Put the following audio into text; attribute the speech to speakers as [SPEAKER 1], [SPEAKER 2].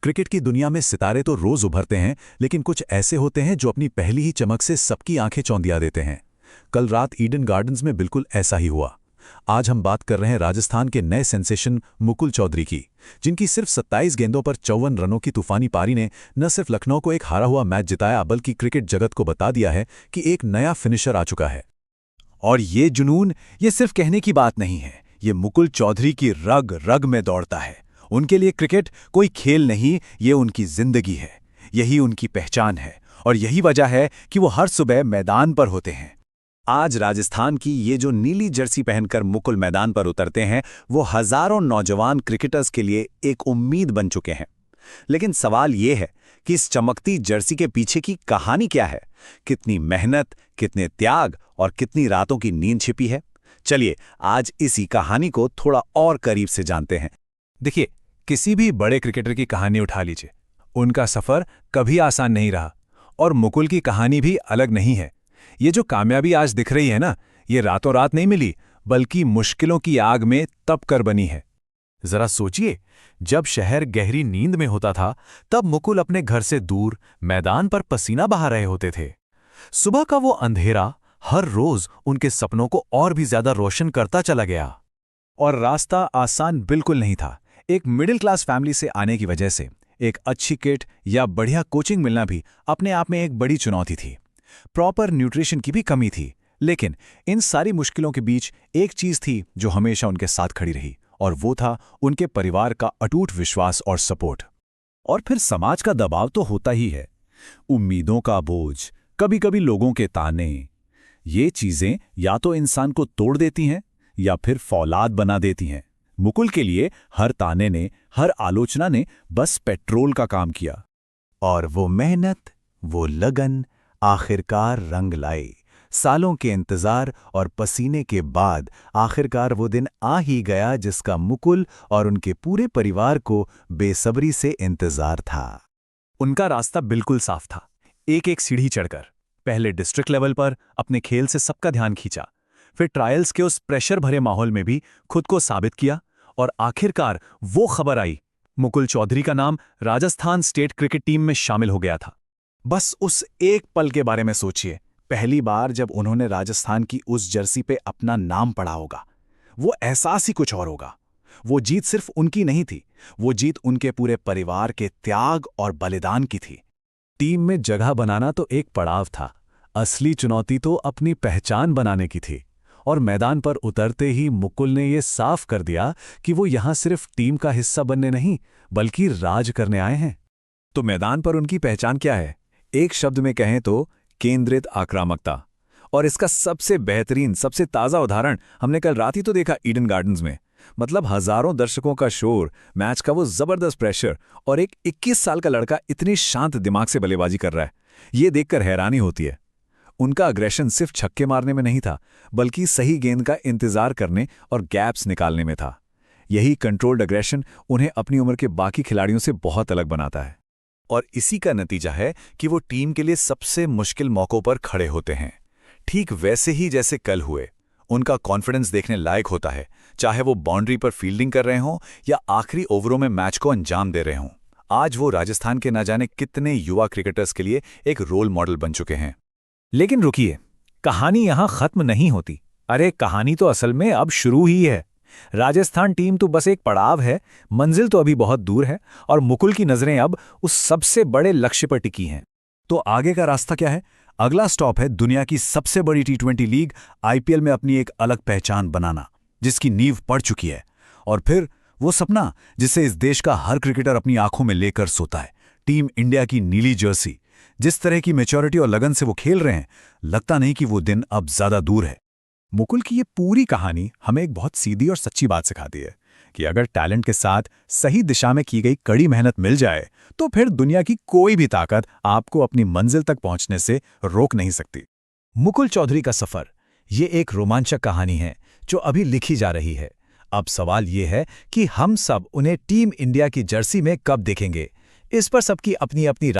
[SPEAKER 1] Cricket की दुनिया में सितारे तो रोज उभरते हैं, लेकिन कुछ ऐसे होते हैं जो अपनी पहली ही चमक से सबकी आंखें चौंधिया देते हैं। कल रात ईडन गार्डन्स में बिल्कुल ऐसा ही हुआ। आज हम बात कर रहे हैं राजस्थान के नए सेंसेशन मुकुल चौधरी की, जिनकी सिर्फ 27 गेंदों पर 54 रनों की तूफानी पारी ने न सिर्फ लखनऊ को एक हारा हुआ मैच जिताया, बल्कि क्रिकेट जगत को बता दिया है कि एक नया फिनिशर आ चुका है।
[SPEAKER 2] और ये जुनून ये सिर्फ कहने की बात नहीं है, ये मुकुल चौधरी की रग रग में दौड़ता है। उनके लिए क्रिकेट कोई खेल नहीं, ये उनकी जिंदगी है, यही उनकी पहचान है और यही वजह है कि वो हर सुबह मैदान पर होते हैं। आज राजस्थान की ये जो नीली जर्सी पहनकर मुकुल मैदान पर उतरते हैं, वो हजारों नौजवान क्रिकेटर्स के लिए एक उम्मीद बन चुके हैं। लेकिन सवाल ये है कि इस चमकती जर्सी के पीछे की कहानी क्या है? कितनी मेहनत, कितने त्याग और कितनी रातों की नींद छिपी है? चलिए आज इसी कहानी को थोड़ा और करीब से जानते हैं।
[SPEAKER 3] देखिए, किसी भी बड़े क्रिकेटर की कहानी उठा लीजिए, उनका सफर कभी आसान नहीं रहा और मुकुल की कहानी भी अलग नहीं है। ये जो कामयाबी आज दिख रही है ना, ये रातों रात नहीं मिली, बल्कि मुश्किलों की आग में तप कर बनी है। जरा सोचिए, जब शहर गहरी नींद में होता था, तब मुकुल अपने घर से दूर मैदान पर पसीना बहा रहे होते थे। सुबह का वो अंधेरा हर रोज उनके सपनों को और भी ज्यादा रोशन करता चला गया।
[SPEAKER 2] और रास्ता आसान बिल्कुल नहीं था। एक मिडिल क्लास फैमिली से आने की वजह से एक अच्छी किट या बढ़िया कोचिंग मिलना भी अपने आप में एक बड़ी चुनौती थी। प्रॉपर न्यूट्रिशन की भी कमी थी। लेकिन इन सारी मुश्किलों के बीच एक चीज थी जो हमेशा उनके साथ खड़ी रही, और वो था उनके परिवार का अटूट विश्वास और सपोर्ट। और फिर समाज का दबाव तो होता ही है, उम्मीदों का बोझ, कभी कभी लोगों के ताने। ये चीजें या तो इंसान को तोड़ देती हैं या फिर फौलाद बना देती हैं। मुकुल के लिए हर ताने ने, हर आलोचना ने बस पेट्रोल का काम किया। और वो मेहनत, वो लगन आखिरकार रंग लाई। सालों के इंतजार और पसीने के बाद आखिरकार वो दिन आ ही गया जिसका मुकुल और उनके पूरे परिवार को बेसब्री से इंतजार था।
[SPEAKER 3] उनका रास्ता बिल्कुल साफ था। एक एक सीढ़ी चढ़कर पहले डिस्ट्रिक्ट लेवल पर अपने खेल से सबका ध्यान खींचा, फिर ट्रायल्स के उस प्रेशर भरे माहौल में भी खुद को साबित किया, और आखिरकार वो खबर आई, मुकुल चौधरी का नाम राजस्थान स्टेट क्रिकेट टीम में शामिल हो गया था।
[SPEAKER 2] बस उस एक पल के बारे में सोचिए, पहली बार जब उन्होंने राजस्थान की उस जर्सी पे अपना नाम पढ़ा होगा। वो एहसास ही कुछ और होगा। वो जीत सिर्फ उनकी नहीं थी, वो जीत उनके पूरे परिवार के त्याग और बलिदान की थी।
[SPEAKER 3] टीम में जगह बनाना तो एक पड़ाव था, असली चुनौती तो अपनी पहचान बनाने की थी। और मैदान पर उतरते ही मुकुल ने यह साफ कर दिया कि वो यहां सिर्फ टीम का हिस्सा बनने नहीं, बल्कि राज करने आए हैं।
[SPEAKER 2] तो मैदान पर उनकी पहचान क्या है? एक शब्द में कहें तो केंद्रित आक्रामकता। और इसका सबसे बेहतरीन, सबसे ताज़ा उदाहरण हमने कल रात ही तो देखा ईडन गार्डन्स में। मतलब हजारों दर्शकों का शोर, मैच का वो जबरदस्त प्रेशर, और एक 21 साल का लड़का इतनी शांत दिमाग से बल्लेबाजी कर रहा है। ये देखकर हैरानी होती है। उनका अग्रेशन सिर्फ छक्के मारने में नहीं था, बल्कि सही गेंद का इंतजार करने और गैप्स निकालने में था। यही कंट्रोल्ड अग्रेशन उन्हें अपनी उम्र के बाकी खिलाड़ियों से बहुत अलग बनाता है। और इसी का नतीजा है कि वो टीम के लिए सबसे मुश्किल मौकों पर खड़े होते हैं, ठीक वैसे ही जैसे कल हुए। उनका कॉन्फिडेंस देखने लायक होता है, चाहे वो बाउंड्री पर फील्डिंग कर रहे हों या आखिरी ओवरों में मैच को अंजाम दे रहे हों। आज वो राजस्थान के न जाने कितने युवा क्रिकेटर्स के लिए एक रोल मॉडल बन चुके हैं।
[SPEAKER 3] लेकिन रुकिए, कहानी यहां खत्म नहीं होती। अरे, कहानी तो असल में अब शुरू ही है। राजस्थान टीम तो बस एक पड़ाव है, मंजिल तो अभी बहुत दूर है, और मुकुल की नजरें अब उस सबसे बड़े लक्ष्य पर टिकी हैं।
[SPEAKER 2] तो आगे का रास्ता क्या है? अगला स्टॉप है दुनिया की सबसे बड़ी टी20 लीग आईपीएल में अपनी एक अलग पहचान बनाना, जिसकी नींव पड़ चुकी है। और फिर वो सपना जिसे इस देश का हर क्रिकेटर अपनी आंखों में लेकर सोता है, टीम इंडिया की नीली जर्सी। जिस तरह की मैच्योरिटी और लगन से वो खेल रहे हैं, लगता नहीं कि वो दिन अब ज्यादा दूर है। मुकुल की ये पूरी कहानी हमें एक बहुत सीधी और सच्ची बात सिखाती है कि अगर टैलेंट के साथ सही दिशा में की गई कड़ी मेहनत मिल जाए, तो फिर दुनिया की कोई भी ताकत आपको अपनी मंजिल तक पहुंचने से रोक नहीं सकती।
[SPEAKER 3] मुकुल चौधरी का सफर, ये एक रोमांचक कहानी है जो अभी लिखी जा रही है। अब सवाल ये है कि हम सब उन्हें टीम इंडिया की जर्सी में कब देखेंगे। इस पर सबकी अपनी अपनी